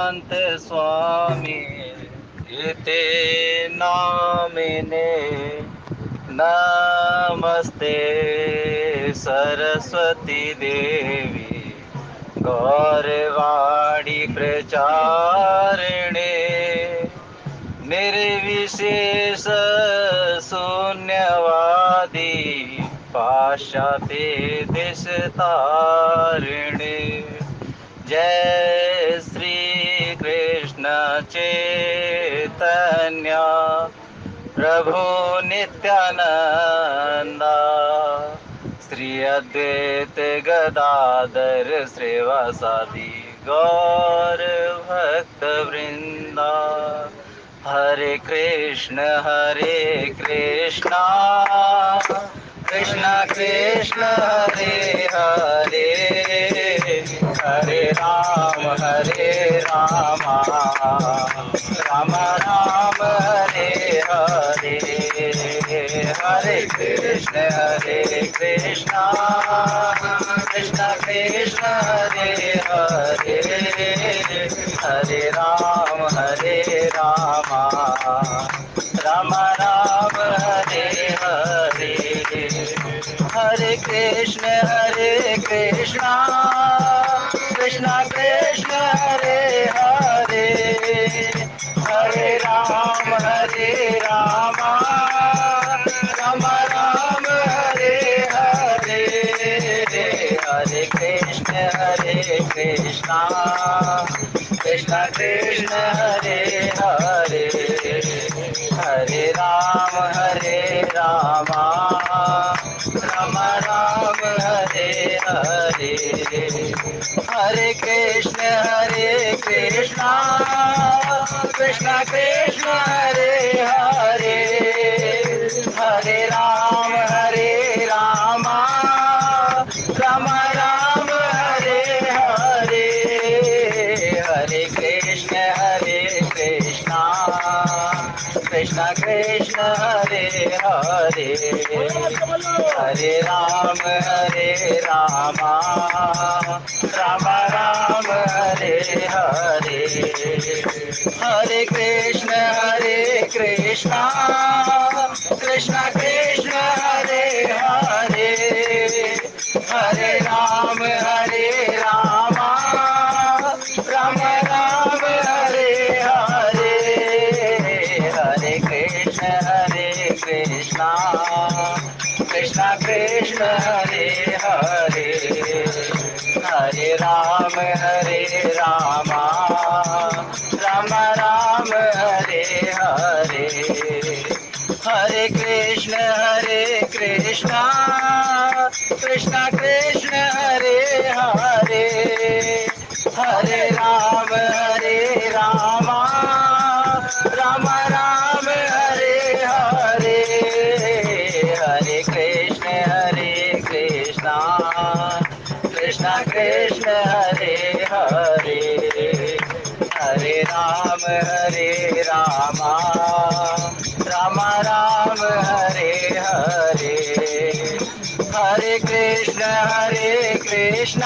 संत स्वामी इति नामिने नमस्ते सरस्वती देवी गौरवाणी प्रचारिणे निर्विशेष शून्यवादी पाश्चात्य देश तारिणे जय श्री कृष्ण चैतन्य प्रभु नित्यानंदा श्री अद्वैत गदाधर श्रीवासादि गौर भक्त वृंदा हरे कृष्ण कृष्ण कृष्ण हरे हरे हरे राम राम राम हरे हरे हरे कृष्ण कृष्ण कृष्ण हरे हरे हरे राम राम राम हरे हरे हरे कृष्ण कृष्ण कृष्ण हरे हरे हरे राम राम राम हरे हरे हरे कृष्ण कृष्ण कृष्ण हरे हरे हरे राम राम राम हरे हरे हरे कृष्ण कृष्ण हरे हरे हरे राम राम हरे हरे हरे कृष्ण कृष्ण हरे हरे हरे राम राम हरे हरे हरे कृष्ण कृष्ण हरे हरे हरे राम राम हरे हरे हरे कृष्ण कृष्ण हरे हरे हरे राम राम हरे हरे हरे कृष्ण कृष्ण हरे हरे हरे राम राम हरे हरे हरे कृष्ण कृष्ण हरे हरे हरे राम राम हरे हरे हरे कृष्ण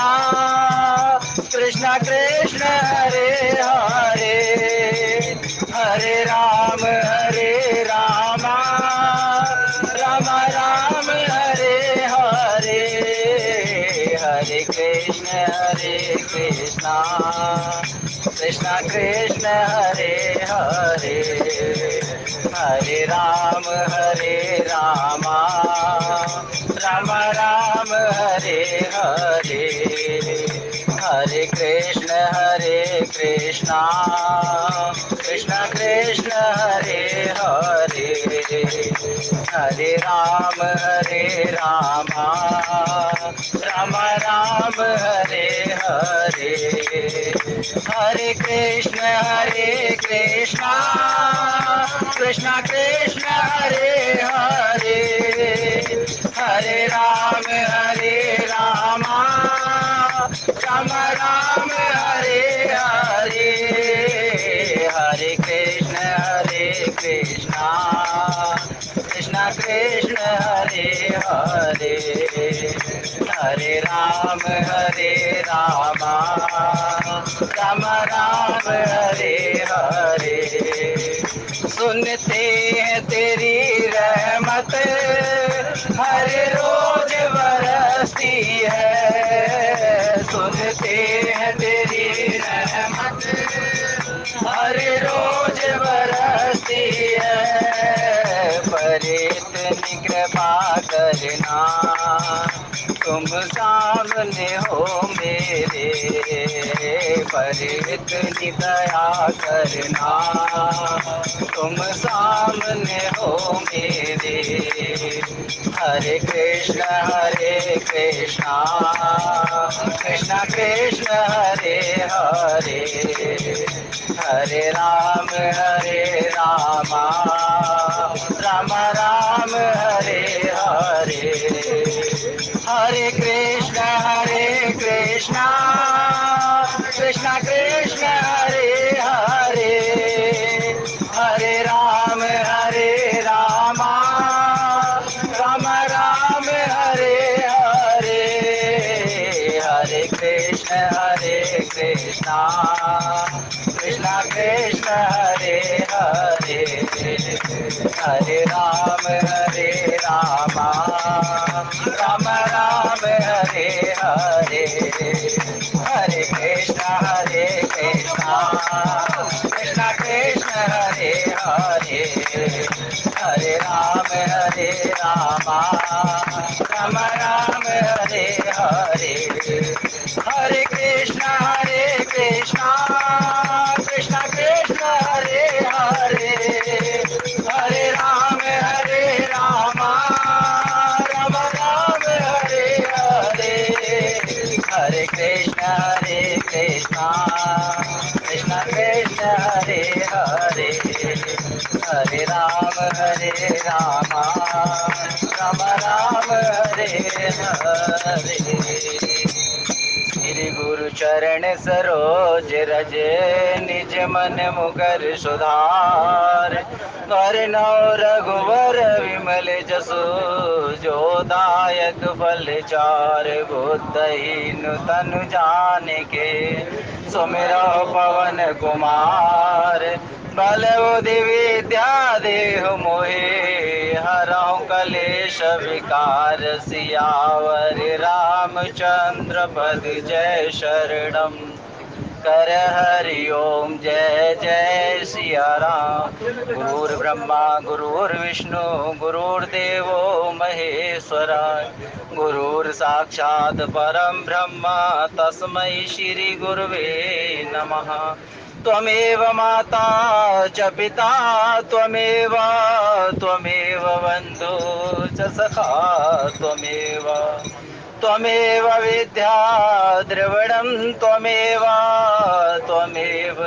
कृष्ण हरे हरे हरे राम राम हरे हरे हरे कृष्ण कृष्ण हरे हरे हरे राम राम हरे हरे हरे कृष्ण कृष्ण हरे हरे हरे राम राम हरे हरे हरे कृष्ण कृष्ण हरे हरे हरे राम राम हरे हरे हरे कृष्ण कृष्ण हरे हरे हरे राम राम राम हरे हरे। सुनते हैं तेरी रहमत हर रोज बरसती है। सुनते हैं तेरी रहमत हर रोज बरसती है। पर इतनी कृपा करना तुम सामने हो मेरे, पर इतनी दया करना तुम सामने हो मेरे। हरे कृष्ण कृष्ण कृष्ण हरे हरे, हरे राम राम राम हरे हरे। हरे कृष्ण कृष्ण कृष्ण हरे हरे, हरे राम राम राम हरे हरे। हरे कृष्ण कृष्ण कृष्ण हरे हरे, हरे राम राम हरे हरे। हरे कृष्ण कृष्ण हरे हरे, हरे राम राम हरे हरे। हरे कृष्ण कृष्ण हरे हरे, हरे राम राम हरे हरे। हरे कृष्ण कृष्ण हरे हरे, हरे राम राम हरे हरे। श्री गुरु चरण सरोज रज निज मन मुकर सुधार। वरनौ रघुवर विमल जसु जो दायक फल चार। बुद्धहीन तनु जानिके सुमिरौ पवन कुमार। बल बुद्धि विद्या देहु मोहे हरहु कलेश विकार। सियावर रामचंद्र पद जय शरणम कर हरि ओम जय जय सिया राम। गुरुर्ब्रह्मा गुरुर्विष्णु गुरुर्देवो महेश्वरा। गुरुर् साक्षात् परम ब्रह्म तस्मै श्री गुरुवे नमः। त्वमेव माता च पिता त्वमेव बन्धु च सखा त्वमेव। त्वमेव विद्या द्रविणं त्वमेव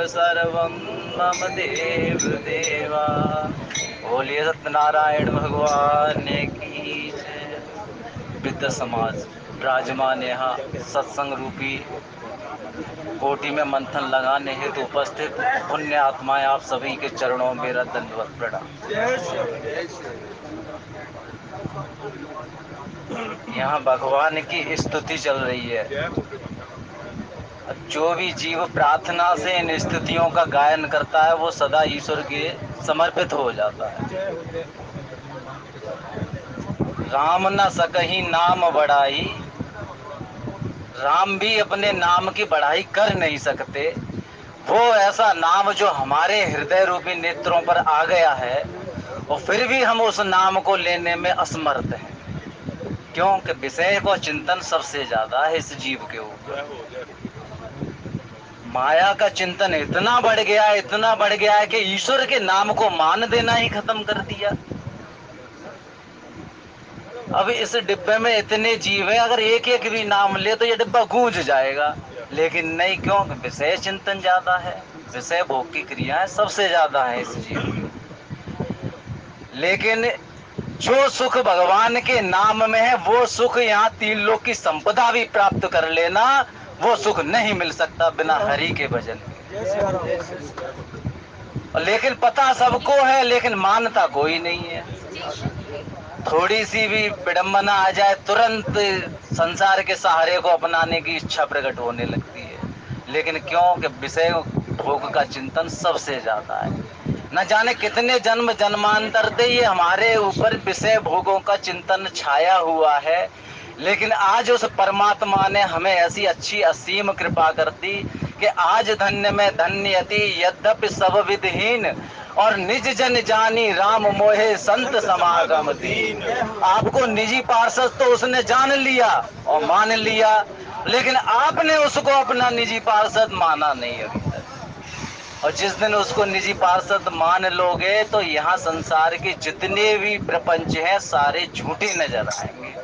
सर्वं मम देव देवा। बोलिए सत्यनारायण भगवान की जय। वृद्ध समाज विराजमान यहाँ सत्संग रूपी कोटि में मंथन लगाने हेतु उपस्थित पुण्य आत्माएं, आप सभी के चरणों में मेरा दंडवत प्रणाम। यहाँ भगवान की स्तुति चल रही है। जो भी जीव प्रार्थना से इन स्तुतियों का गायन करता है वो सदा ईश्वर के समर्पित हो जाता है। राम न सकहीं नाम बढ़ाई, राम भी अपने नाम की बढ़ाई कर नहीं सकते। वो ऐसा नाम जो हमारे हृदय रूपी नेत्रों पर आ गया है और फिर भी हम उस नाम को लेने में असमर्थ हैं। क्योंकि विषय को चिंतन सबसे ज्यादा है इस जीव के ऊपर। माया का चिंतन इतना बढ़ गया है कि ईश्वर के नाम को मान देना ही खत्म कर दिया। अब इस डिब्बे में इतने जीव हैं, अगर एक एक भी नाम ले तो ये डिब्बा गूंज जाएगा। लेकिन नहीं, क्यों? विषय चिंतन ज्यादा है, विषय भोग की क्रियाएं सबसे ज्यादा है इस जीव की। लेकिन जो सुख भगवान के नाम में है वो सुख यहाँ तीन लोक की संपदा भी प्राप्त कर लेना, वो सुख नहीं मिल सकता बिना हरि के भजन के। लेकिन पता सबको है, लेकिन मानता कोई नहीं है। थोड़ी सी भी विडंबना आ जाए तुरंत संसार के सहारे को अपनाने की इच्छा प्रकट होने लगती है। लेकिन क्यों? कि विषय भोग का चिंतन सबसे ज्यादा है। न जाने कितने जन्म जन्मांतर से ये हमारे ऊपर विषय भोगों का चिंतन छाया हुआ है, लेकिन आज उस परमात्मा ने हमें ऐसी अच्छी असीम कृपा कर दी कि आज धन्य में धन्य अति यद्यपि सब विधहीन, और निज जन जानी राम मोहे संत समागम दीन। आपको निजी पार्षद तो उसने जान लिया और मान लिया, लेकिन आपने उसको अपना निजी पार्षद माना नहीं अभी तक। और जिस दिन उसको निजी पार्षद मान लोगे तो यहाँ संसार के जितने भी प्रपंच हैं सारे झूठे नजर आएंगे।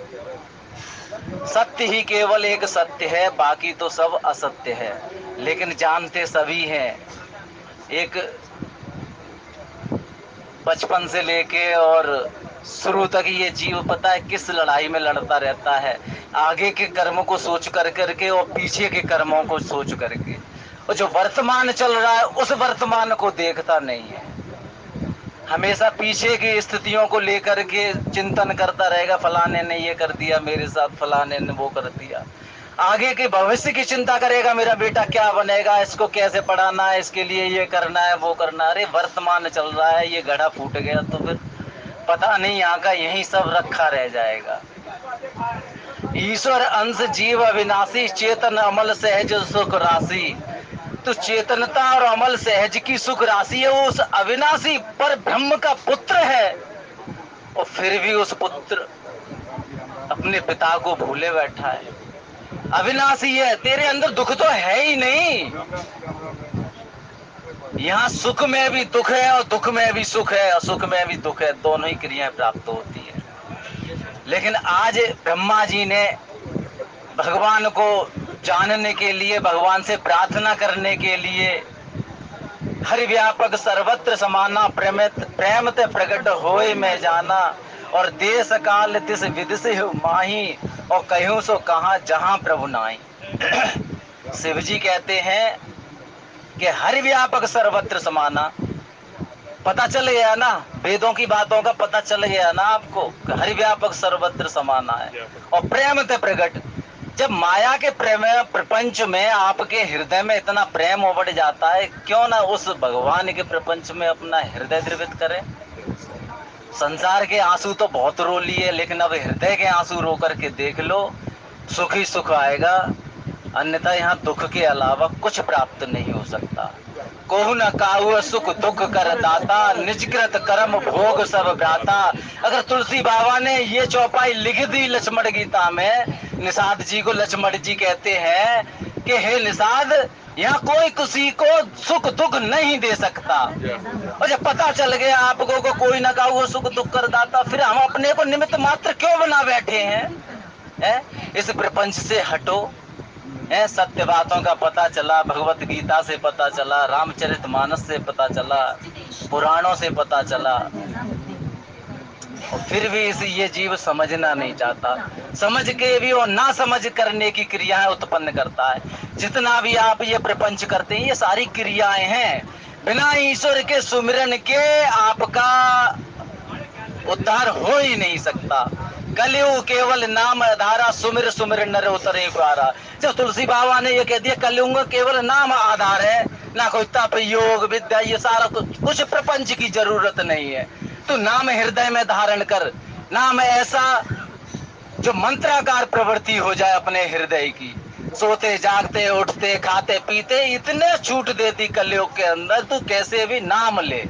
सत्य ही केवल एक सत्य है, बाकी तो सब असत्य है, लेकिन जानते सभी हैं। एक बचपन से लेके और शुरू तक ये जीव पता है किस लड़ाई में लड़ता रहता है, आगे के कर्मों को सोच कर करके और पीछे के कर्मों को सोच करके। और जो वर्तमान चल रहा है उस वर्तमान को देखता नहीं है, हमेशा पीछे की स्थितियों को लेकर के चिंतन करता रहेगा, फलाने ने ये कर दिया मेरे साथ, फलाने ने वो कर दिया। आगे के भविष्य की चिंता करेगा, मेरा बेटा क्या बनेगा, इसको कैसे पढ़ाना है, इसके लिए ये करना है वो करना है। अरे वर्तमान चल रहा है, ये घड़ा फूट गया तो फिर पता नहीं यहाँ का यही सब रखा रह जाएगा। ईश्वर अंश जीव अविनाशी, चेतन अमल सहज सुख राशि। तो चेतनता और अमल सहज की सुख राशि है, वो उस अविनाशी पर ब्रह्म का पुत्र है, और फिर भी उस पुत्र अपने पिता को भूले बैठा है। अविनाशी है, तेरे अंदर दुख तो है ही नहीं। यहाँ सुख में भी दुख है और दुख में भी सुख है और सुख में भी दुख है, दोनों ही क्रियाएं प्राप्त होती है। लेकिन आज ब्रह्मा जी ने भगवान को जानने के लिए, भगवान से प्रार्थना करने के लिए, हरि व्यापक सर्वत्र समाना प्रेम ते प्रकट होए में जाना, और देश काल तिस विदिश माही, और कहूं सो कहा जहां प्रभु नाई। शिव जी कहते हैं कि हरि व्यापक सर्वत्र समाना, पता चल गया ना, वेदों की बातों का पता चल गया ना आपको, हरि व्यापक सर्वत्र समाना है। और प्रेम ते प्रकट, जब माया के प्रेम प्रपंच में आपके हृदय में इतना प्रेम उमड़ जाता है, क्यों ना उस भगवान के प्रपंच में अपना हृदय द्रवित करें। संसार के आंसू तो बहुत रो लिए, लेकिन अब हृदय के आंसू रो करके देख लो, सुख ही सुख आएगा, अन्यथा यहाँ दुख के अलावा कुछ प्राप्त नहीं हो सकता। कोहु न काहु सुख दुख कर दाता, निजकृत कर्म भोग सब भ्राता। अगर तुलसी बाबा ने ये चौपाई लिख दी लक्ष्मण गीता में, निषाद जी को लक्ष्मण जी कहते हैं कि हे निषाद, यहाँ कोई किसी को सुख दुख नहीं दे सकता। और जब पता चल गया आपको को कोई ना काहु सुख दुख कर दाता, फिर हम अपने को निमित्त मात्र क्यों बना बैठे हैं? इस प्रपंच से हटो। सत्य बातों का पता चला, भगवत गीता से पता चला, रामचरितमानस से पता चला, पुराणों से पता चला, और फिर भी इसे ये जीव समझना नहीं चाहता। समझ के भी और ना समझ करने की क्रियाएं उत्पन्न करता है। जितना भी आप ये प्रपंच करते हैं, ये सारी क्रियाएं हैं। बिना ईश्वर के सुमिरन के आपका उद्धार हो ही नहीं सकता। कलयुग केवल नाम आधारा, सुमिर सुमिर नर उतरे पारा। जब तुलसी बाबा ने ये कह दिया कलयुग केवल नाम आधार है, ना कोई तप योग विद्या, ये सारा कुछ प्रपंच की जरूरत नहीं है। तो नाम हृदय में धारण कर, नाम ऐसा जो मंत्राकार प्रवृत्ति हो जाए अपने हृदय की। सोते जागते उठते खाते पीते इतने छूट देती कलयुग के अंदर, तू कैसे भी नाम ले।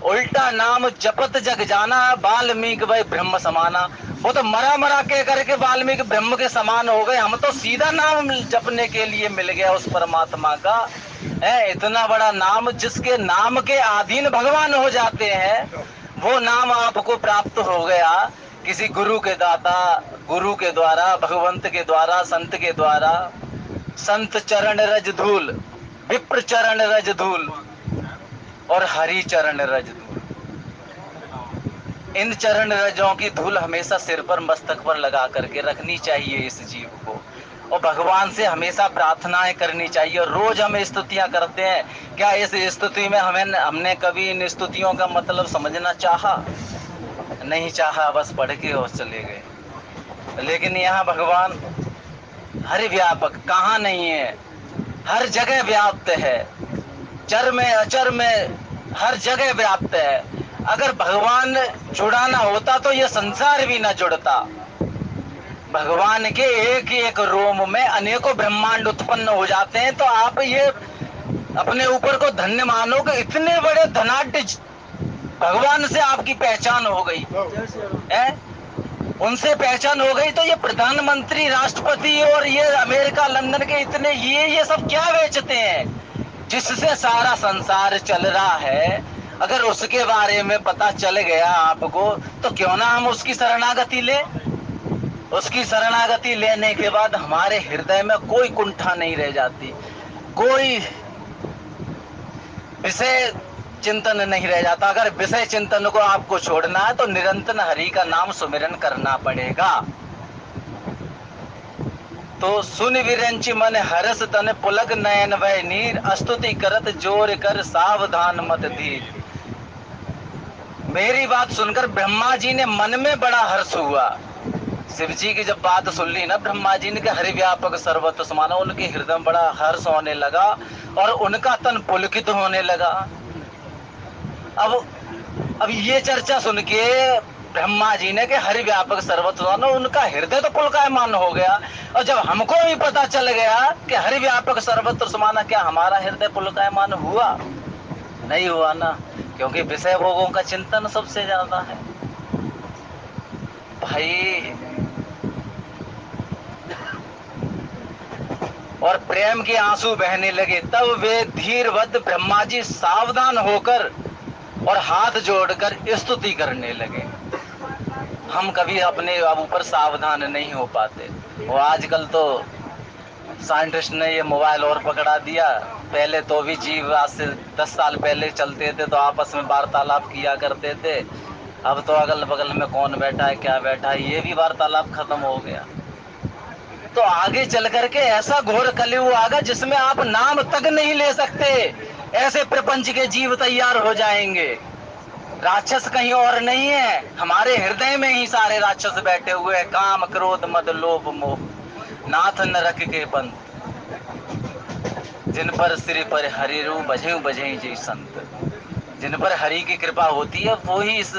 उल्टा नाम जपत जग जाना, वाल्मीकि भाई ब्रह्म समाना। वो तो मरा मरा कह करके वाल्मीकि ब्रह्म के समान हो गए, हम तो सीधा नाम जपने के लिए मिल गया उस परमात्मा का। है इतना बड़ा नाम, जिसके नाम के अधीन भगवान हो जाते हैं, वो नाम आपको प्राप्त हो गया किसी गुरु के दाता, गुरु के द्वारा, भगवंत के द्वारा, संत के द्वारा। संत चरण रज धूल, विप्र चरण रज धूल, और हरि चरण रज धूल। इन चरण रजों की धूल हमेशा सिर पर मस्तक पर लगा करके रखनी चाहिए इस जीव को, और भगवान से हमेशा प्रार्थनाएं करनी चाहिए। और रोज हम स्तुतियां करते हैं, क्या इस स्तुति में हमने कभी इन स्तुतियों का मतलब समझना चाहा? नहीं चाहा, बस पढ़ के और चले गए। लेकिन यहाँ भगवान हरि व्यापक कहाँ नहीं है, हर जगह व्याप्त है, चर में अचर में हर जगह व्याप्त है। अगर भगवान जुड़ाना होता तो ये संसार भी न जुड़ता। भगवान के एक एक रोम में अनेकों ब्रह्मांड उत्पन्न हो जाते हैं। तो आप ये अपने ऊपर को धन्य मानो कि इतने बड़े धनाढ्य भगवान से आपकी पहचान हो गई है। उनसे पहचान हो गई तो ये प्रधानमंत्री, राष्ट्रपति और ये अमेरिका, लंदन के इतने ये सब क्या बेचते हैं जिससे सारा संसार चल रहा है। अगर उसके बारे में पता चल गया आपको तो क्यों ना हम उसकी शरणागति ले। उसकी शरणागति लेने के बाद हमारे हृदय में कोई कुंठा नहीं रह जाती, कोई विषय चिंतन नहीं रह जाता। अगर विषय चिंतन को आपको छोड़ना है तो निरंतर हरि का नाम सुमिरन करना पड़ेगा। तो सुन विरंच मन हरस तन पुलक नयन वह नीर स्तुति करत जोर कर सावधान मत धीर। मेरी बात सुनकर ब्रह्मा जी ने मन में बड़ा हर्ष हुआ। शिव जी की जब बात सुन ली ना ब्रह्मा जी ने कि हरि व्यापक सर्वत्र समाना, उनके हृदय में बड़ा हर्ष होने लगा और उनका तन पुलकित होने लगा। अब ये चर्चा सुन के ब्रह्मा जी ने कि हरि व्यापक सर्वत्र समाना, उनका हृदय तो पुलकायमान हो गया। और जब हमको भी पता चल गया कि हरि व्यापक सर्वत्र समाना, क्या हमारा हृदय पुलकायमान हुआ? नहीं हुआ ना, क्योंकि विषय भोगों का चिंतन सबसे ज्यादा है भाई। और प्रेम के आंसू बहने लगे। तब वे धीरवत ब्रह्मा जी सावधान होकर और हाथ जोड़कर स्तुति करने लगे। हम कभी अपने ऊपर सावधान नहीं हो पाते। वो आजकल तो साइंटिस्ट ने ये मोबाइल और पकड़ा दिया। पहले तो भी जीव आज से 10 साल पहले चलते थे तो आपस में वार्तालाप किया करते थे। अब तो अगल बगल में कौन बैठा है, क्या बैठा है, ये भी वार्तालाप खत्म हो गया। तो आगे चल करके ऐसा घोर कलयुग आगा जिसमें आप नाम तक नहीं ले सकते, ऐसे प्रपंच के जीव तैयार हो जाएंगे। राक्षस कहीं और नहीं है, हमारे हृदय में ही सारे राक्षस बैठे हुए हैं। काम क्रोध मद लोभ मोह नाथ नरक के पंथ, जिन पर श्री पर हरि रू बजे बजे जी संत। जिन पर हरि की कृपा होती है वो ही इस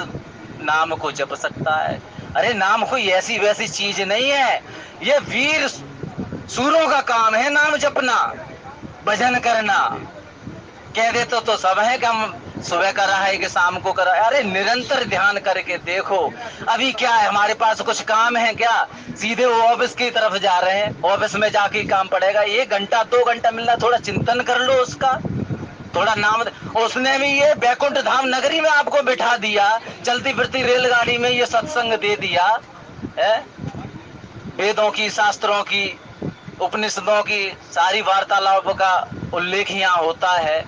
नाम को जप सकता है। अरे नाम कोई ऐसी वैसी चीज नहीं है, ये वीर सूरों का काम है नाम जपना, भजन करना। कह दे तो सब है कि हम सुबह कर रहा है कि शाम को कर रहा है। अरे निरंतर ध्यान करके देखो। अभी क्या है, हमारे पास कुछ काम है क्या? सीधे वो ऑफिस की तरफ जा रहे हैं, ऑफिस में जाके काम पड़ेगा। 1 घंटा 2 घंटा मिलना, थोड़ा चिंतन कर लो उसका, थोड़ा नाम। उसने भी ये बैकुंठ धाम नगरी में आपको बिठा दिया, चलती फिरती रेलगाड़ी में ये सत्संग दे दिया है। वेदों की, शास्त्रों की, उपनिषदों की सारी वार्तालाप का उल्लेख यहाँ होता है।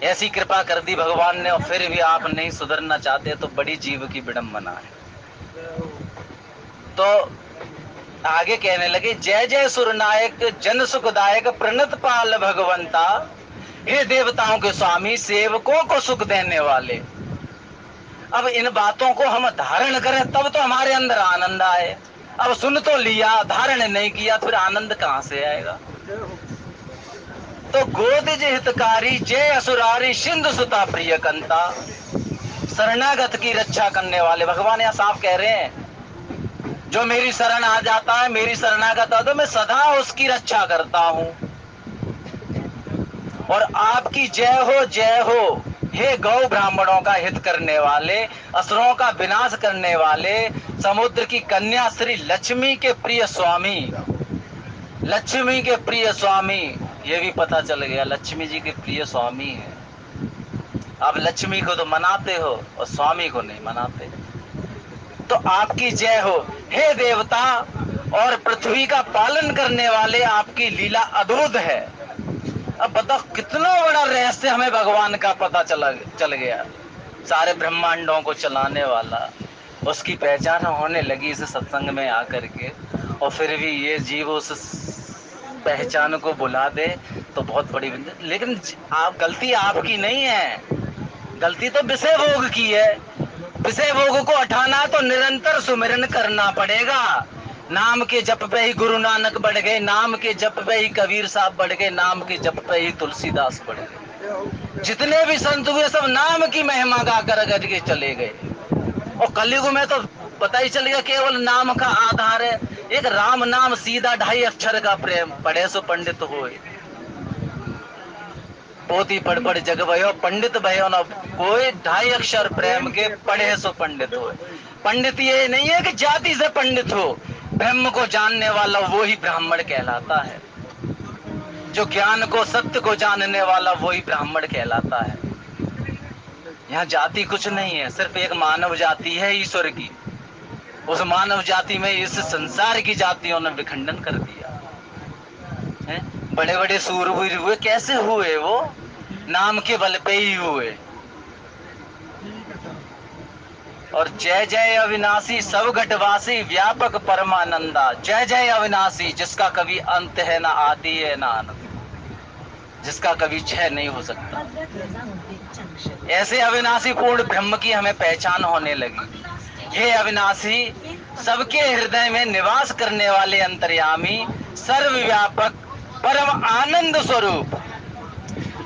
ऐसी कृपा कर दी भगवान ने और फिर भी आप नहीं सुधरना चाहते तो बड़ी जीव की विडंबना है। तो आगे कहने लगे, जय जय सुरनायक जन सुखदायक प्रणत पाल भगवंता, हे देवताओं के स्वामी सेवकों को सुख देने वाले। अब इन बातों को हम धारण करें तब तो हमारे अंदर आनंद आए। अब सुन तो लिया, धारण नहीं किया, फिर आनंद कहां से आएगा? तो गोदिज हितकारी जय असुरारी सिंधु सुता प्रिय कंता, शरणागत की रक्षा करने वाले। भगवान यहाँ साफ कह रहे हैं, जो मेरी शरण आ जाता है, मेरी शरणागत है, तो मैं सदा उसकी रक्षा करता हूं। और आपकी जय हो हे गौ ब्राह्मणों का हित करने वाले, असुरों का विनाश करने वाले, समुद्र की कन्या श्री लक्ष्मी के प्रिय स्वामी। लक्ष्मी के प्रिय स्वामी, ये भी पता चल गया लक्ष्मी जी के प्रिय स्वामी है। अब लक्ष्मी को तो मनाते हो और स्वामी को नहीं मनाते। तो आपकी जय हो हे देवता, और पृथ्वी का पालन करने वाले, आपकी लीला अद्भुत है। अब बताओ कितना बड़ा रहस्य हमें भगवान का पता चल गया। सारे ब्रह्मांडों को चलाने वाला, उसकी पहचान होने लगी इस सत्संग में आकर के। और फिर भी ये जीव उस पहचान को बुला दे तो बहुत बड़ी। लेकिन आप, गलती आपकी नहीं है, गलती तो विषय भोग की है। विषय भोग को हटाना तो निरंतर सुमिरन करना पड़ेगा। नाम के जप पे ही गुरु नानक बढ़ गए, नाम के जप पे ही कबीर साहब बढ़ गए, नाम के जप पे ही तुलसीदास बढ़ गए। जितने भी संत हुए सब नाम की महिमा गाकर अगर के चले गए। और कलयुग में तो पता ही चल गया केवल नाम का आधार है। एक राम नाम सीधा 2.5 अक्षर का प्रेम, पढ़े सो पंडित होए, पोती पढ़ पढ़ जग भयो, पंडित भयो न कोई, 2.5 अक्षर प्रेम के पढ़े सो पंडित हो। पंडित ये नहीं है कि जाति से पंडित हो, ब्रह्म को जानने वाला वो ही ब्राह्मण कहलाता है। जो ज्ञान को सत्य को जानने वाला वो ही ब्राह्मण कहलाता है। यहाँ जाति कुछ नहीं है, सिर्फ एक मानव जाति है ईश्वर की। उस मानव जाति में इस संसार की जातियों ने विखंडन कर दिया है। बड़े बड़े सूरवीर हुए, कैसे हुए? वो नाम के बल पे ही हुए। और जय जय अविनाशी सब घटवासी व्यापक परमानंदा, जय जय अविनाशी जिसका कभी अंत है ना आदि है ना अनंत, जिसका कभी क्षय नहीं हो सकता। ऐसे अविनाशी पूर्ण ब्रह्म की हमें पहचान होने लगी। हे अविनाशी, सबके हृदय में निवास करने वाले अंतर्यामी, सर्वव्यापक परम आनंद स्वरूप,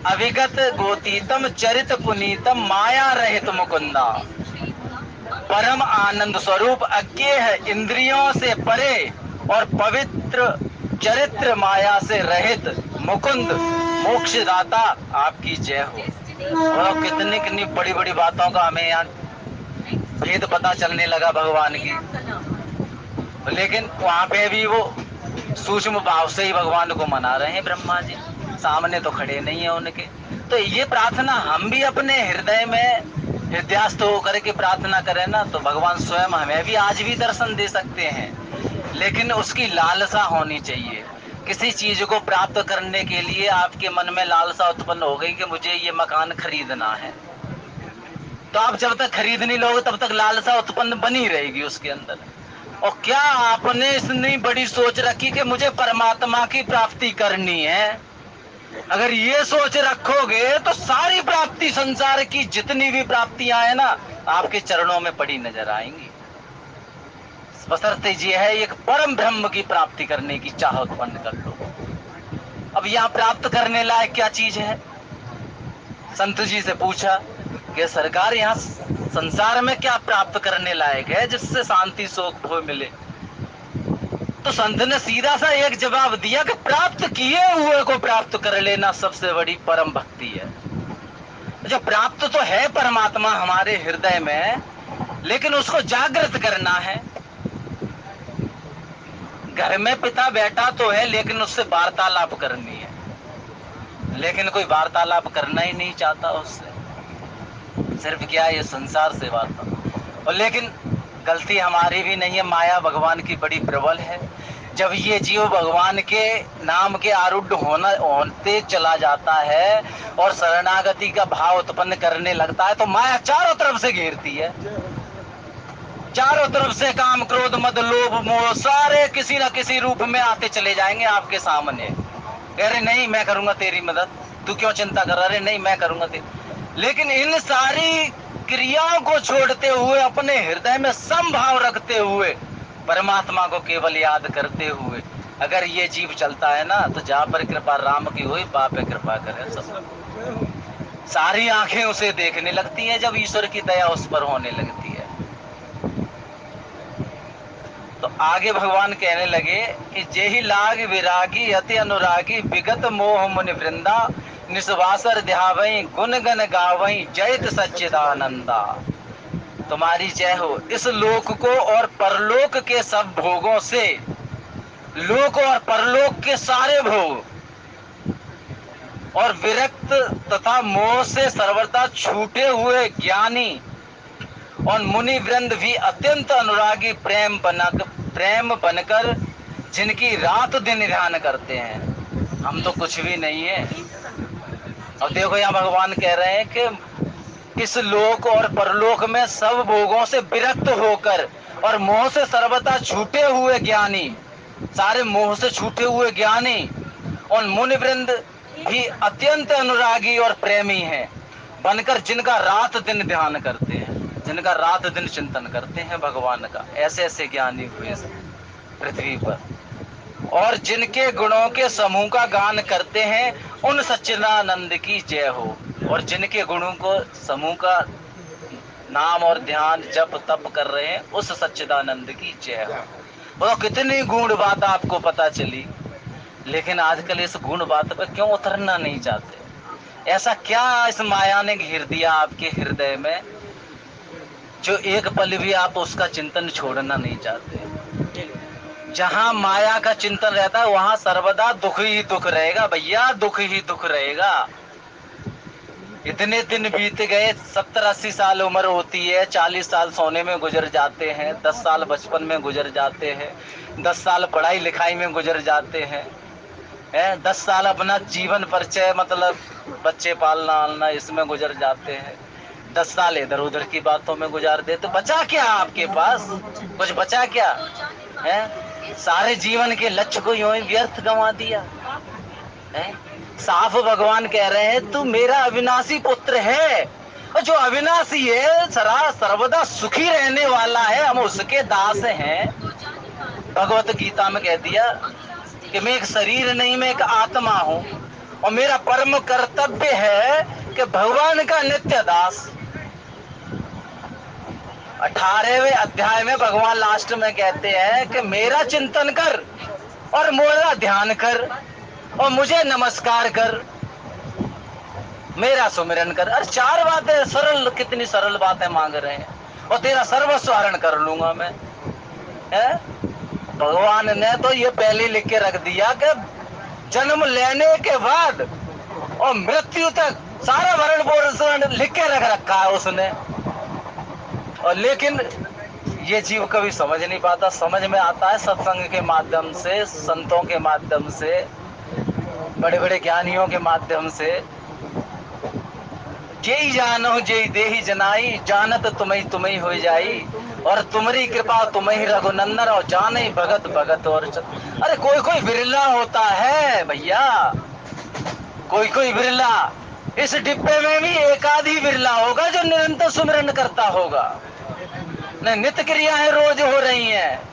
अविगत गोतीतम चरित पुनीतम माया रहित मुकुंदा, परम आनंद स्वरूप, अज्ञ है इंद्रियों से परे और पवित्र चरित्र माया से रहित मुकुंद मोक्षदाता, आपकी जय हो। और कितनी कितनी बड़ी बड़ी बातों का हमें यहाँ भेद पता चलने लगा भगवान की। लेकिन वहां पे भी वो सूक्ष्म भाव से ही भगवान को मना रहे हैं ब्रह्मा जी, सामने तो खड़े नहीं है उनके। तो ये प्रार्थना हम भी अपने हृदय में हृदयस्थ होकर के प्रार्थना करें ना, तो भगवान स्वयं हमें भी आज भी दर्शन दे सकते हैं। लेकिन उसकी लालसा होनी चाहिए। किसी चीज को प्राप्त करने के लिए आपके मन में लालसा उत्पन्न हो गई कि मुझे ये मकान खरीदना है, तो आप जब तक खरीद नहीं लोगे तब तक लालसा उत्पन्न बनी रहेगी उसके अंदर। और क्या आपने इतनी बड़ी सोच रखी कि मुझे परमात्मा की प्राप्ति करनी है? अगर ये सोच रखोगे तो सारी प्राप्ति, संसार की जितनी भी प्राप्तियां हैं ना, आपके चरणों में पड़ी नजर आएंगी। बशर्ते ये है एक परम ब्रह्म की प्राप्ति करने की चाह उत्पन्न कर लो। अब यहाँ प्राप्त करने लायक क्या चीज है? संत जी से पूछा कि सरकार यहाँ संसार में क्या प्राप्त करने लायक है जिससे शांति सुख भोग मिले? तो संत ने सीधा सा एक जवाब दिया कि प्राप्त किए हुए को प्राप्त कर लेना सबसे बड़ी परम भक्ति है। जो प्राप्त तो है परमात्मा हमारे हृदय में, लेकिन उसको जागृत करना है। घर में पिता बैठा तो है, लेकिन उससे वार्तालाप करनी है, लेकिन कोई वार्तालाप करना ही नहीं चाहता उससे। सिर्फ क्या है, ये संसार से वार्ता। और लेकिन गलती हमारी भी नहीं है, माया भगवान की बड़ी प्रबल है। जब ये जीव भगवान के नाम के आरूढ़ होते चला जाता है और शरणागति का भाव उत्पन्न करने लगता है, तो माया चारों तरफ से घेरती है। चारों तरफ से काम क्रोध मद लोभ मोह सारे किसी न किसी रूप में आते चले जाएंगे आपके सामने। अरे नहीं मैं करूंगा तेरी मदद, तू क्यों चिंता कर रहा? अरे नहीं मैं करूंगा तेरी। लेकिन इन सारी क्रियाओं को छोड़ते हुए, अपने हृदय में समभाव रखते हुए, परमात्मा को केवल याद करते हुए अगर ये जीव चलता है ना, तो जहाँ पर कृपा राम की हुई बाप पे कृपा करे सब। सारी आंखें उसे देखने लगती हैं जब ईश्वर की दया उस पर होने लगती है। तो आगे भगवान कहने लगे कि जेहि लाग विरागी अति अनुरागी विगत मोह मुनि वृंदा निस्वासर ध्यावई गुण गण गावई जयत सच्चिदानंदा। तुम्हारी जय हो। इस लोक को और परलोक के सब भोगों से, लोक और परलोक के सारे भोग और विरक्त तथा मोह से सर्वथा छूटे हुए ज्ञानी और मुनि वृंद भी अत्यंत अनुरागी प्रेम बनकर जिनकी रात दिन ध्यान करते हैं। हम तो कुछ भी नहीं है। अब देखो यहाँ भगवान कह रहे हैं कि इस लोक और परलोक में सब भोगों से विरक्त होकर और मोह से सर्वथा छूटे हुए ज्ञानी, सारे मोह से छूटे हुए ज्ञानी और मुनि वृंद भी अत्यंत अनुरागी और प्रेमी हैं, बनकर जिनका रात दिन ध्यान करते हैं, जिनका रात दिन चिंतन करते हैं भगवान का। ऐसे ऐसे ज्ञानी हुए। पृथ्वी पर, और जिनके गुणों के समूह का गान करते हैं उन सच्चिदानंद की जय हो। और जिनके गुणों को समूह का नाम और ध्यान जप तप कर रहे हैं उस सच्चिदानंद की जय हो। वो कितनी गूढ़ बात आपको पता चली, लेकिन आजकल इस गूढ़ बात पर क्यों उतरना नहीं चाहते? ऐसा क्या इस माया ने घेर दिया आपके हृदय में जो एक पल भी आप उसका चिंतन छोड़ना नहीं चाहते? जहां माया का चिंतन रहता है वहां सर्वदा दुख ही दुख रहेगा भैया, दुख ही दुख रहेगा। इतने दिन बीत गए, 70-80 साल उम्र होती है, 40 साल सोने में गुजर जाते हैं, 10 साल बचपन में गुजर जाते हैं, 10 साल पढ़ाई लिखाई में गुजर जाते हैं, 10 साल अपना जीवन परिचय मतलब बच्चे पालना आलना इसमें गुजर जाते हैं, 10 साल इधर उधर की बातों में गुजार दे, तो बचा क्या आपके पास? कुछ बचा क्या है? सारे जीवन के लक्ष्य को यूं ही व्यर्थ गंवा दिया है। साफ भगवान कह रहे हैं तू मेरा अविनाशी पुत्र है, और जो अविनाशी है सदा सर्वदा सुखी रहने वाला है, हम उसके दास हैं। भगवत गीता में कह दिया कि मैं एक शरीर नहीं, मैं एक आत्मा हूं, और मेरा परम कर्तव्य है कि भगवान का नित्य दास। 18वें अध्याय में भगवान लास्ट में कहते हैं कि मेरा चिंतन कर और मेरा ध्यान कर और मुझे नमस्कार कर, मेरा सुमिरन कर। अरे 4 बातें सरल, कितनी सरल बातें मांग रहे हैं, और तेरा सर्वस्व हरण कर लूंगा मैं, है? भगवान ने तो ये पहले लिख के रख दिया कि जन्म लेने के बाद और मृत्यु तक सारा भरण पोषण लिख के रख रखा है उसने। और लेकिन ये जीव कभी समझ नहीं पाता। समझ में आता है सत्संग के माध्यम से, संतों के माध्यम से, बड़े बड़े ज्ञानियों के माध्यम से। जेई जानो जेई देही जनाई, जानत तुम्हें तुम्हें हो जाई, और तुम्हारी कृपा तुम्हें रघुनंदन, और जाने भगत भगत और अरे कोई कोई बिरला होता है भैया, कोई कोई बिरला। इस डिब्बे में भी एक आधी बिरला होगा जो निरंतर सुमिरन करता होगा। नहीं, नित्य क्रियाएं रोज हो रही हैं।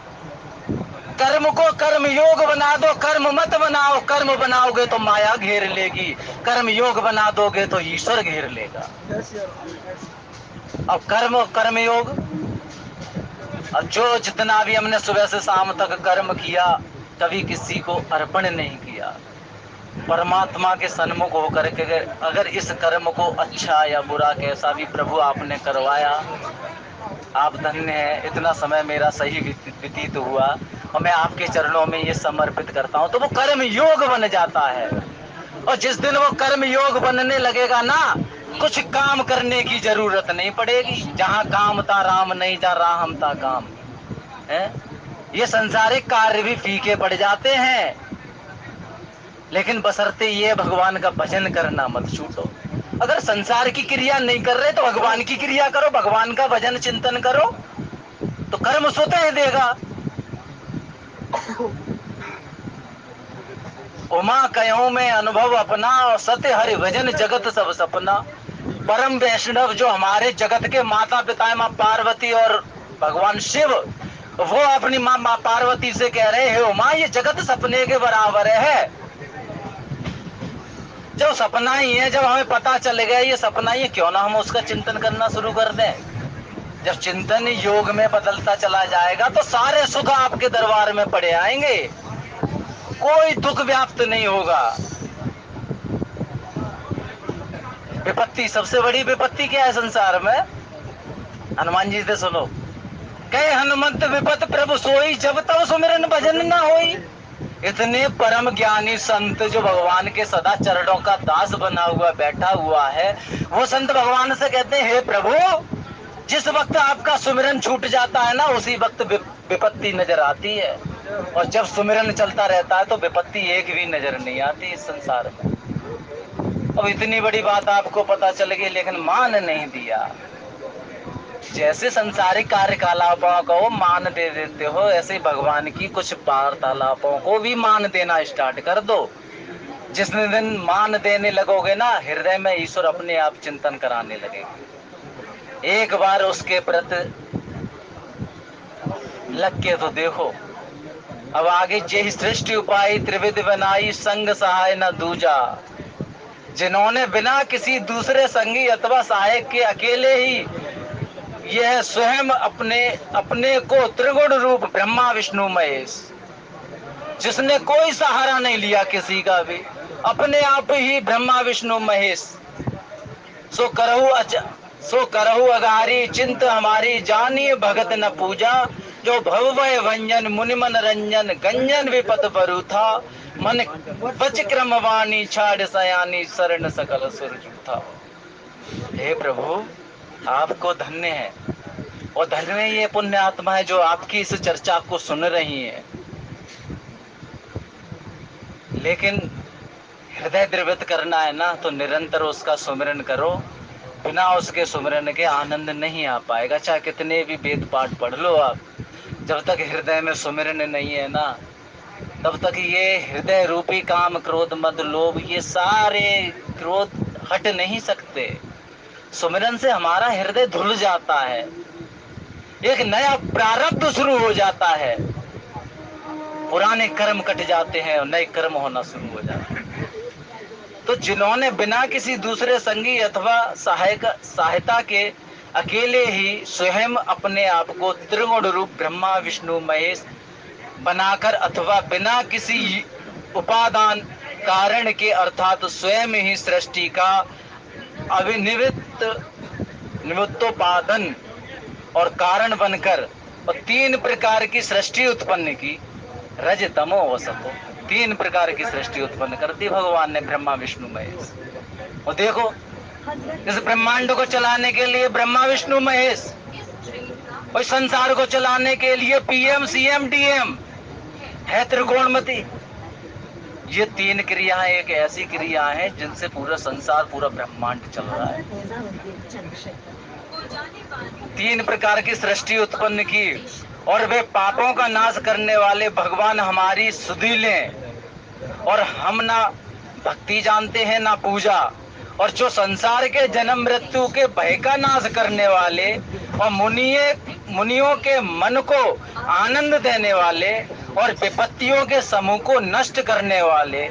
कर्म को कर्म योग बना दो, कर्म मत बनाओ। कर्म बनाओगे तो माया घेर लेगी, कर्म योग बना दोगे तो ईश्वर घेर लेगा। अब कर्म कर्म योग, अब जो जितना भी हमने सुबह से शाम तक कर्म किया कभी किसी को अर्पण नहीं किया। परमात्मा के सन्मुख होकर के अगर इस कर्म को अच्छा या बुरा कैसा भी प्रभु आपने करवाया, आप धन्य हैं। इतना समय मेरा सही व्यतीत हुआ और मैं आपके चरणों में ये समर्पित करता हूँ, तो वो कर्म योग बन जाता है। और जिस दिन वो कर्म योग बनने लगेगा ना, कुछ काम करने की जरूरत नहीं पड़ेगी। जहाँ काम था राम नहीं, जहाँ राम था काम है। ये संसारिक कार्य भी फीके पड़ जाते हैं, लेकिन बशर्ते ये भगवान का भजन करना मत छूटो। अगर संसार की क्रिया नहीं कर रहे तो भगवान की क्रिया करो, भगवान का भजन चिंतन करो, तो कर्म स्वतः ही देगा। उमा कहो में अनुभव अपना, और सत्य हरि भजन जगत सब सपना। परम वैष्णव जो हमारे जगत के माता पिता माँ पार्वती और भगवान शिव, वो अपनी माँ पार्वती से कह रहे हैं उमा ये जगत सपने के बराबर है। जब सपना ही है, जब हमें पता चल गया ये सपना ही है, क्यों ना हम उसका चिंतन करना शुरू कर दें। जब चिंतन योग में बदलता चला जाएगा तो सारे सुख आपके दरबार में पड़े आएंगे, कोई दुख व्याप्त नहीं होगा। विपत्ति, सबसे बड़ी विपत्ति क्या है संसार में? हनुमान जी से सुनो, कहे हनुमंत विपत प्रभु सोई, जब तब सुमिरन भजन ना होई। इतने परम ज्ञानी संत जो भगवान के सदा चरणों का दास बना हुआ बैठा हुआ है, वो संत भगवान से कहते हैं हे प्रभु, जिस वक्त आपका सुमिरन छूट जाता है ना, उसी वक्त विपत्ति नजर आती है, और जब सुमिरन चलता रहता है तो विपत्ति एक भी नजर नहीं आती इस संसार में। अब इतनी बड़ी बात आपको पता चल गई, लेकिन मान नहीं दिया। जैसे संसारिक कार्यकलापों को मान दे देते हो, ऐसे भगवान की कुछ वार्तालापों को भी मान देना स्टार्ट कर दो। जिस दिन मान देने लगोगे ना, हृदय में ईश्वर अपने आप चिंतन कराने लगेगा। एक बार उसके प्रति लग के तो देखो, अब आगे जेहि सृष्टि उपाय त्रिविध बनाई संग सहाय न दूजा। जिन्होंने बिना किसी दूसरे संगी अथवा सहायक के अकेले ही यह स्वयं अपने अपने को त्रिगुण रूप ब्रह्मा विष्णु महेश, जिसने कोई सहारा नहीं लिया किसी का भी, अपने आप ही ब्रह्मा विष्णु महेश, सो करहु अगारी चिंत हमारी जानिए भगत न पूजा। जो भवभय भंजन मुनि मन रंजन गंजन विपत बरु था। मन बच क्रम वाणी छाड़ सयानी शरण सकल सुर जूथा। हे प्रभु, आपको धन्य है और धन्य ये पुण्य आत्मा है जो आपकी इस चर्चा को सुन रही है। लेकिन हृदय द्रवित करना है ना, तो निरंतर उसका सुमिरन करो। बिना उसके सुमिरन के आनंद नहीं आ पाएगा। चाहे कितने भी वेद पाठ पढ़ लो आप, जब तक हृदय में सुमिरन नहीं है ना, तब तक ये हृदय रूपी काम क्रोध मद लोभ ये सारे क्रोध हट नहीं सकते। सुमिरन से हमारा हृदय धुल जाता है, एक नया प्रारब्ध शुरू हो जाता है, पुराने कर्म कट जाते हैं और नए कर्म होना शुरू हो जाते हैं। तो जिन्होंने बिना किसी दूसरे संगी अथवा सहायता के अकेले ही स्वयं अपने आप को त्रिगुण रूप ब्रह्मा विष्णु महेश बनाकर अथवा बिना किसी उपादान कारण के अर्थात स्वयं ही सृष्टि का निमित्तोपादन और कारण बनकर और 3 प्रकार की सृष्टि उत्पन्न की। रज तमो वसतो, 3 प्रकार की सृष्टि उत्पन्न कर दी भगवान ने ब्रह्मा विष्णु महेश। और देखो, इस ब्रह्मांड को चलाने के लिए ब्रह्मा विष्णु महेश, और संसार को चलाने के लिए पीएम सीएम डीएम है त्रिकोणमति। ये 3 क्रियाएं एक ऐसी क्रिया है जिनसे पूरा संसार पूरा ब्रह्मांड चल रहा है। 3 प्रकार की सृष्टि उत्पन्न की और वे पापों का नाश करने वाले भगवान हमारी सुधि लें। और हम ना भक्ति जानते हैं ना पूजा, और जो संसार के जन्म मृत्यु के भय का नाश करने वाले और मुनियों के मन को आनंद देने वाले और विपत्तियों के समूह को नष्ट करने वाले,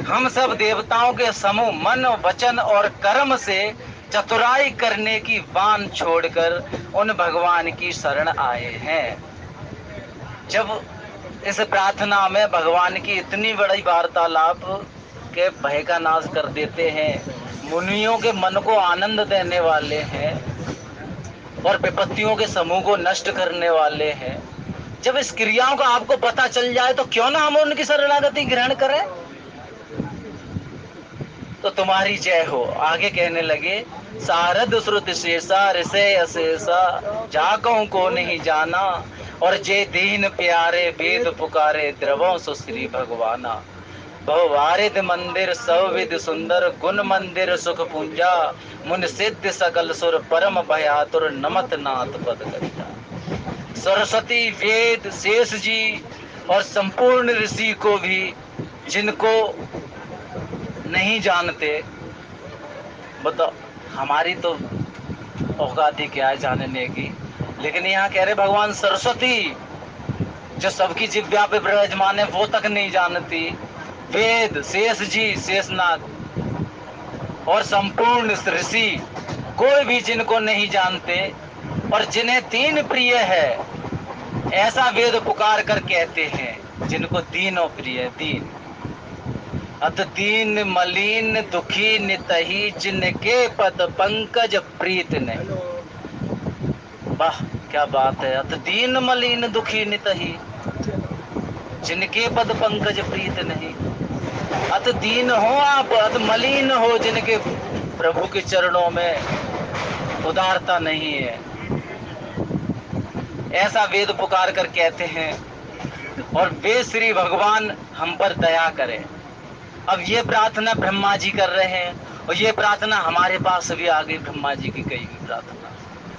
हम सब देवताओं के समूह मन वचन और कर्म से चतुराई करने की वान छोड़कर उन भगवान की शरण आए हैं। जब इस प्रार्थना में भगवान की इतनी बड़ी वार्तालाप के भय का नाश कर देते हैं, मुनियों के मन को आनंद देने वाले हैं और विपत्तियों के समूह को नष्ट करने वाले हैं, जब इस क्रियाओं का आपको पता चल जाए तो क्यों ना हम उनकी शरणागति ग्रहण करें। तो तुम्हारी जय हो। आगे कहने लगे, सारद श्रुत शेषा ऋषे अशेषा जाकों को नहीं जाना, और जे दीन प्यारे वेद पुकारे द्रवों सो श्री भगवाना। बहुवारिद मंदिर सविद सुंदर गुण मंदिर सुख पूंजा, मुन सिद्ध सकल सुर परम भयातुर नमत नाथ पद करिता। सरस्वती वेद शेष जी और संपूर्ण ऋषि को भी जिनको नहीं जानते, बताओ हमारी तो औकात ही क्या है जानने की। लेकिन यहाँ कह रहे भगवान सरस्वती जो सबकी जिह्वा पे विराजमान है वो तक नहीं जानती। वेद शेष जी शेषनाग और संपूर्ण ऋषि कोई भी जिनको नहीं जानते, और जिन्हें 3 प्रिय है ऐसा वेद पुकार कर कहते हैं, जिनको तीनों प्रिय दीन। अत दीन मलिन दुखी नितही, जिनके पद पंकज प्रीत नहीं। वाह क्या बात है। अत दीन मलिन दुखी नितही, जिनके पद पंकज प्रीत नहीं। अत दीन हो आप, अत मलिन हो, जिनके प्रभु के चरणों में उदारता नहीं है, ऐसा वेद पुकार कर कहते हैं। और वे श्री भगवान हम पर दया करें। अब ये प्रार्थना ब्रह्मा जी कर रहे हैं, और ये प्रार्थना हमारे पास भी आ गई, ब्रह्मा जी की कही हुई प्रार्थना,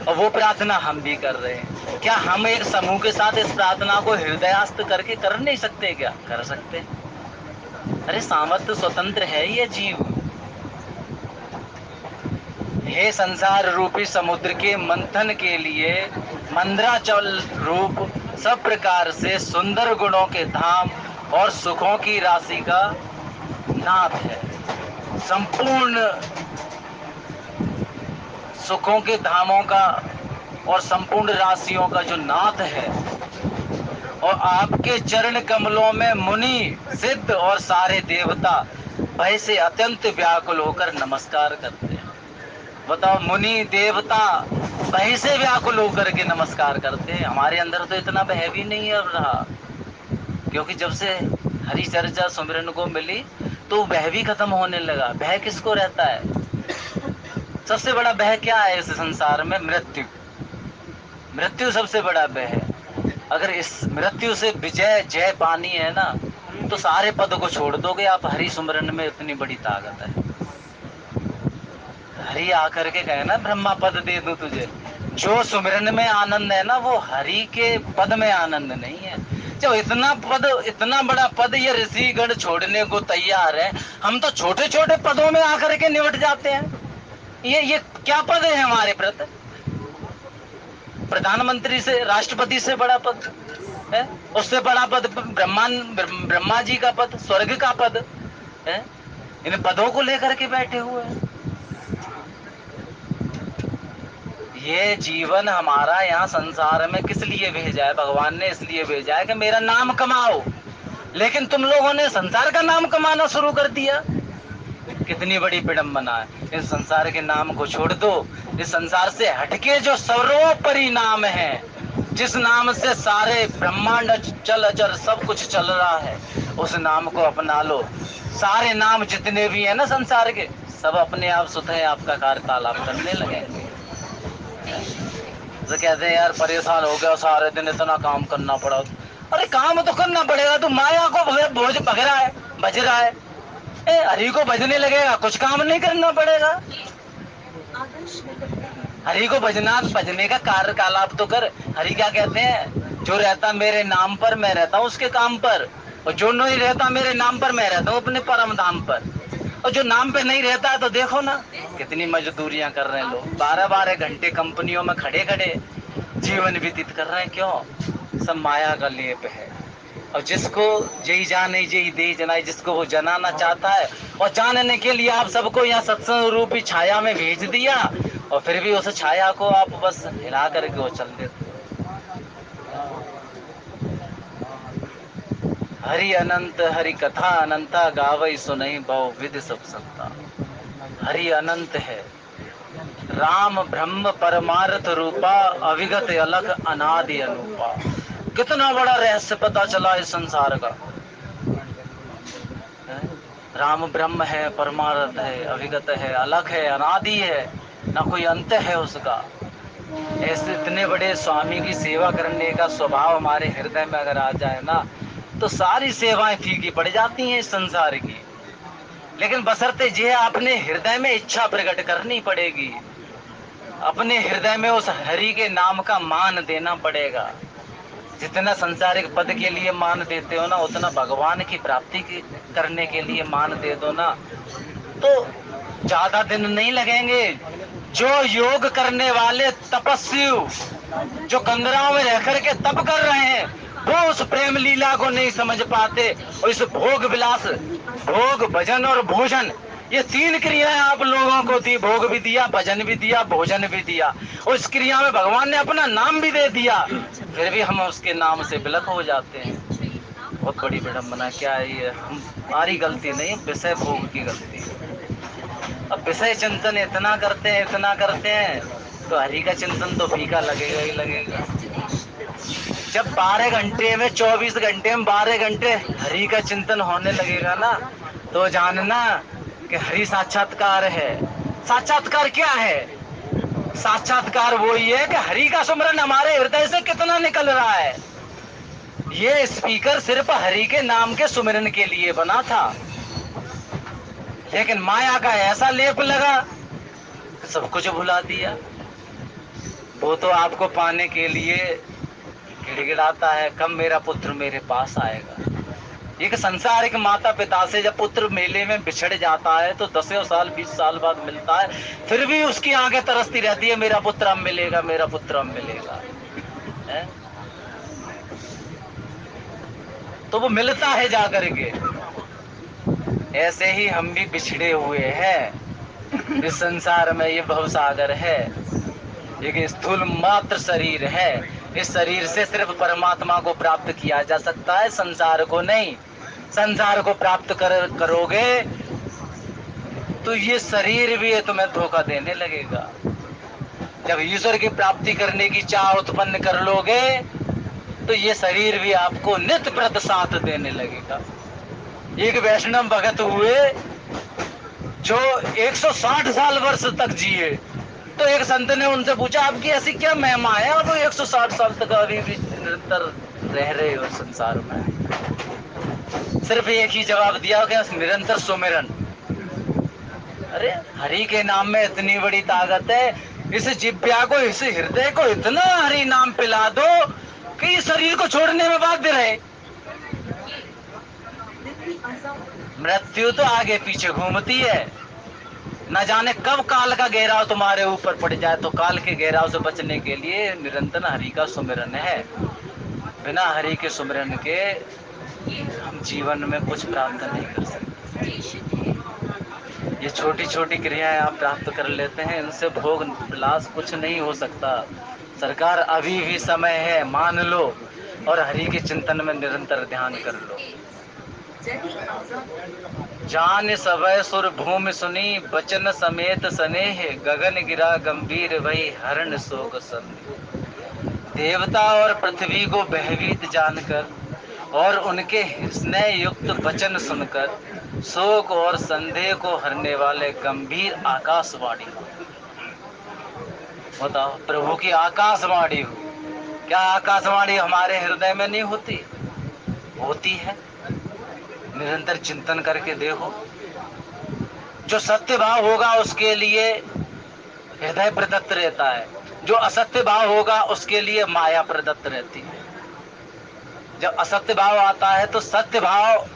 और वो प्रार्थना हम भी कर रहे हैं। क्या हम एक समूह के साथ इस प्रार्थना को हृदयस्थ करके कर नहीं सकते? क्या कर सकते? अरे सामर्थ्य स्वतंत्र है ये जीव। हे संसार रूपी समुद्र के मंथन के लिए मंद्राचल रूप सब प्रकार से सुंदर गुणों के धाम और सुखों की राशि का नाथ है। संपूर्ण सुखों के धामों का और संपूर्ण राशियों का जो नाथ है, और आपके चरण कमलों में मुनि सिद्ध और सारे देवता भय से अत्यंत व्याकुल होकर नमस्कार करते हैं। बताओ, मुनि देवता भय से व्याकुल होकर के नमस्कार करते हैं। हमारे अंदर तो इतना भय भी नहीं अब रहा, क्योंकि जब से हरि चर्चा सुमिरन को मिली तो भय भी खत्म होने लगा। भय किसको रहता है? सबसे बड़ा भय क्या है इस संसार में? मृत्यु। मृत्यु सबसे बड़ा भय है। अगर इस मृत्यु से विजय जय पानी है ना, तो सारे पद को छोड़ दोगे आप। हरि सुमिरन में इतनी बड़ी ताकत है। हरि आकर के कहे ना, ब्रह्मा पद दे दूं तुझे। जो सुमिरन में आनंद है ना, वो हरि के पद में आनंद नहीं है। जब इतना पद, इतना बड़ा पद ये ऋषिगण छोड़ने को तैयार है, हम तो छोटे छोटे पदों में आकर के निपट जाते हैं। ये क्या पद है हमारे प्रति? प्रधानमंत्री से, राष्ट्रपति से बड़ा पद है? उससे बड़ा पद ब्रह्मा जी का पद, स्वर्ग का पद है। इन पदों को लेकर के बैठे हुए हैं। ये जीवन हमारा यहाँ संसार में किस लिए भेजा है? भगवान ने इसलिए भेजा है कि मेरा नाम कमाओ। लेकिन तुम लोगों ने संसार का नाम कमाना शुरू कर दिया। कितनी बड़ी विडंबना है। इस संसार के नाम को छोड़ दो। इस संसार से हटके जो सर्वोपरि नाम है, जिस नाम से सारे ब्रह्मांड चल अचर सब कुछ चल रहा है, उस नाम को अपना लो। सारे नाम जितने भी है ना संसार के, सब अपने आप स्वतः आपका कार्यतालाप करने लगेंगे। तो कहते हैं यार परेशान हो गया, सारे दिन इतना काम करना पड़ा। अरे काम तो करना पड़ेगा। तू माया को भोज भग रहा है, बज रहा है। हरि को भजने लगेगा, कुछ काम नहीं करना पड़ेगा। हरि को भजने का कार्यकलाप तो कर। हरि क्या कहते हैं? जो रहता मेरे नाम पर, मैं रहता हूँ उसके काम पर। और जो नहीं रहता मेरे नाम पर, मैं रहता हूँ अपने परम धाम पर। और जो नाम पे नहीं रहता है, तो देखो ना कितनी मजदूरियां कर रहे हैं लोग। 12-12 घंटे कंपनियों में खड़े खड़े जीवन व्यतीत कर रहे हैं। क्यों? सब माया का लेप है। और जिसको जय जाने जय दे जनाए, जिसको वो जनाना चाहता है, और जानने के लिए आप सबको यहाँ सत्संग रूपी छाया में भेज दिया, और फिर भी उस छाया को आप बस हिला करके वो चल देते। हरि अनंत हरि कथा अनंता, गावई सुनई बहु विधि सब संता। हरि अनंत है, राम ब्रह्म परमार्थ रूपा, अविगत अलग अनादि अनूपा। कितना बड़ा रहस्य पता चला इस संसार का। राम ब्रह्म है, परमार्थ है, अविगत है, अलग है, अनादि है, ना कोई अंत है उसका। ऐसे इतने बड़े स्वामी की सेवा करने का स्वभाव हमारे हृदय में अगर आ जाए ना, तो सारी सेवाएं फीकी पड़ जाती हैं इस संसार की। लेकिन बशर्ते ये अपने हृदय में इच्छा प्रकट करनी पड़ेगी। अपने हृदय में उस हरि के नाम का मान देना पड़ेगा। जितना संसारिक पद के लिए मान देते हो ना, उतना भगवान की प्राप्ति करने के लिए मान दे दो ना, तो ज्यादा दिन नहीं लगेंगे। जो योग करने वाले तपस्वी, जो कंदराओं में रह करके तप कर रहे हैं, वो उस प्रेम लीला को नहीं समझ पाते। और इस भोग विलास, भोग भजन और भोजन, ये 3 क्रियाएं आप लोगों को दी। भोग भी दिया, भजन भी दिया, भोजन भी दिया, और इस क्रिया में भगवान ने अपना नाम भी दे दिया, फिर भी हम उसके नाम से विलक हो जाते हैं। बहुत बड़ी विडंबना। क्या है ये? हमारी गलती नहीं, विषय भोग की गलती है। अब विषय चिंतन इतना करते हैं, इतना करते हैं, तो हरि का चिंतन तो फीका लगेगा ही लगेगा। जब 12 घंटे में, 24 घंटे में 12 घंटे हरि का चिंतन होने लगेगा ना, तो जानना कि हरि साक्षात्कार है। साक्षात्कार क्या है? साक्षात्कार वो ही है कि हरि का सुमरन हमारे हृदय से कितना निकल रहा है। ये स्पीकर सिर्फ हरि के नाम के सुमिरन के लिए बना था, लेकिन माया का ऐसा लेप लगा, सब कुछ भुला दिया। वो तो आपको पाने के लिए गिड़गिड़ाता है, कब मेरा पुत्र मेरे पास आएगा। एक संसारिक माता पिता से जब पुत्र मेले में बिछड़ जाता है, तो 10 साल 20 साल बाद मिलता है, फिर भी उसकी आंखें तरसती रहती है, मेरा पुत्र अब मिलेगा, मेरा पुत्र अब मिलेगा। तो वो मिलता है जा करके। ऐसे ही हम भी बिछड़े हुए हैं इस संसार में। ये भवसागर है, एक स्थूल मात्र शरीर है। इस शरीर से सिर्फ परमात्मा को प्राप्त किया जा सकता है, संसार को नहीं। संसार को प्राप्त करोगे तो ये शरीर भी है तुम्हें धोखा देने लगेगा। जब ईश्वर की प्राप्ति करने की चाह उत्पन्न कर लोगे तो ये शरीर भी आपको नित्य प्रत साथ देने लगेगा। एक वैष्णव भगत हुए जो 160 साल वर्ष तक जिए, तो एक संत ने उनसे पूछा आपकी ऐसी क्या महिमा है, और वो 160 साल तक अभी भी निरंतर रह रहे हो संसार में। सिर्फ एक ही जवाब दिया कि निरंतर सुमिरन। अरे हरि के नाम में इतनी बड़ी ताकत है, इस जिब्या को, इस हृदय को इतना हरि नाम पिला दो कि इस शरीर को छोड़ने में बाध्य रहे। मृत्यु तो आगे पीछे घूमती है, न जाने कब काल का घेराव तुम्हारे ऊपर पड़ जाए। तो काल के घेराव से बचने के लिए निरंतर हरि का सुमिरन है। बिना हरि के सुमिरन के हम जीवन में कुछ प्राप्त नहीं कर सकते। ये छोटी छोटी क्रियाएं आप प्राप्त कर लेते हैं, इनसे भोग विलास कुछ नहीं हो सकता। सरकार अभी भी समय है, मान लो, और हरि के चिंतन में निरंतर ध्यान कर लो। जान सभय सुर भूमि सुनी, बचन समेत स्नेह, गगन गिरा गंभीर वही हरण शोक संदेह। देवता और पृथ्वी को भयभीत जानकर और उनके स्नेह युक्त वचन सुनकर शोक और संदेह को हरने वाले गंभीर आकाशवाणी। बताओ, प्रभु की आकाशवाणी हो, क्या आकाशवाणी हमारे हृदय में नहीं होती? होती है। निरंतर चिंतन करके देखो, जो सत्य भाव होगा उसके लिए हृदय प्रदत्त रहता है, जो असत्य भाव होगा उसके लिए माया प्रदत्त रहती है। जब असत्य भाव आता है तो सत्य भाव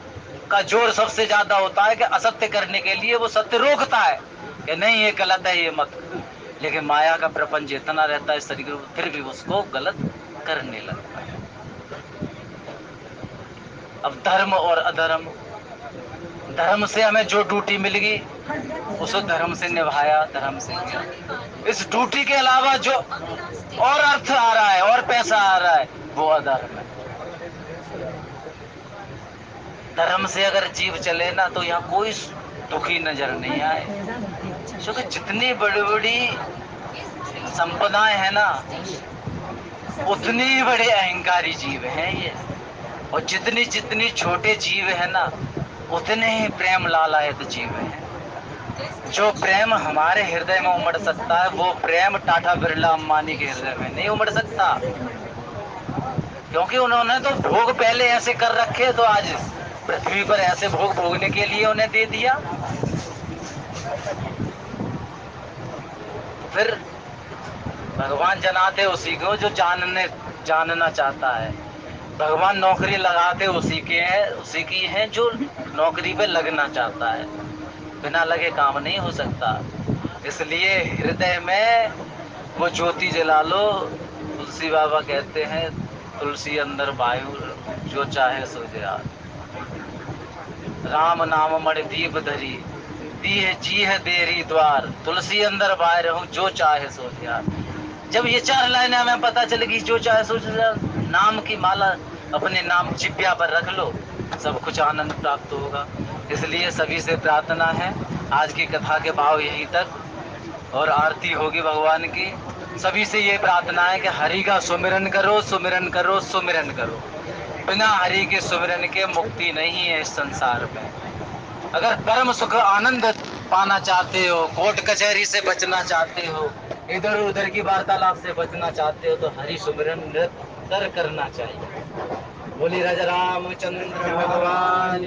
का जोर सबसे ज्यादा होता है कि असत्य करने के लिए वो सत्य रोकता है कि नहीं ये गलत है, ये मत। लेकिन माया का प्रपंच इतना रहता है शरीर, फिर भी उसको गलत करने लगता है। अब धर्म और अधर्म, धर्म से हमें जो ड्यूटी मिल गई उसको धर्म से निभाया, धर्म से किया। इस ड्यूटी के अलावा जो और अर्थ आ रहा है और पैसा आ रहा है वो अधर्म है। धर्म से अगर जीव चले ना तो यहाँ कोई दुखी नजर नहीं आए, क्योंकि जितनी बड़ी बड़ी संपदाएं हैं ना उतने ही बड़े अहंकारी जीव हैं ये, और जितनी जितनी छोटे जीव है ना उतने ही प्रेम लालायत जीव हैं। जो प्रेम हमारे हृदय में उमड़ सकता है वो प्रेम टाटा बिरला अंबानी के हृदय में नहीं उमड़ सकता, क्योंकि उन्होंने तो भोग पहले ऐसे कर रखे, तो आज पृथ्वी पर ऐसे भोग भोगने के लिए उन्हें दे दिया। फिर भगवान जनाते उसी को जो जानना चाहता है। भगवान नौकरी लगाते उसी की है जो नौकरी पे लगना चाहता है। बिना लगे काम नहीं हो सकता। इसलिए हृदय में वो ज्योति जला लो। तुलसी बाबा कहते हैं तुलसी अंदर वायु जो चाहे सो जाए, राम नाम मणि दीप धरी दीह चीह देरी द्वार, तुलसी अंदर वाय रहूं जो चाहे सो जाए। जब ये चार लाइनें हमें पता चलेगी, जो चाहे सो जाए, नाम की माला अपने नाम चिप्या पर रख लो, सब कुछ आनंद प्राप्त होगा। इसलिए सभी से प्रार्थना है, आज की कथा के भाव यहीं तक, और आरती होगी भगवान की। सभी से ये प्रार्थना है कि हरि का सुमिरन करो, सुमिरन करो, सुमिरन करो। बिना हरि के सुमिरन के मुक्ति नहीं है इस संसार में। अगर परम सुख आनंद पाना चाहते हो, कोर्ट कचहरी से बचना चाहते हो, इधर उधर की वार्तालाप से बचना चाहते हो, तो हरि सुमिरन निरंतर करना चाहिए। बोली राजा रामचंद्र भगवान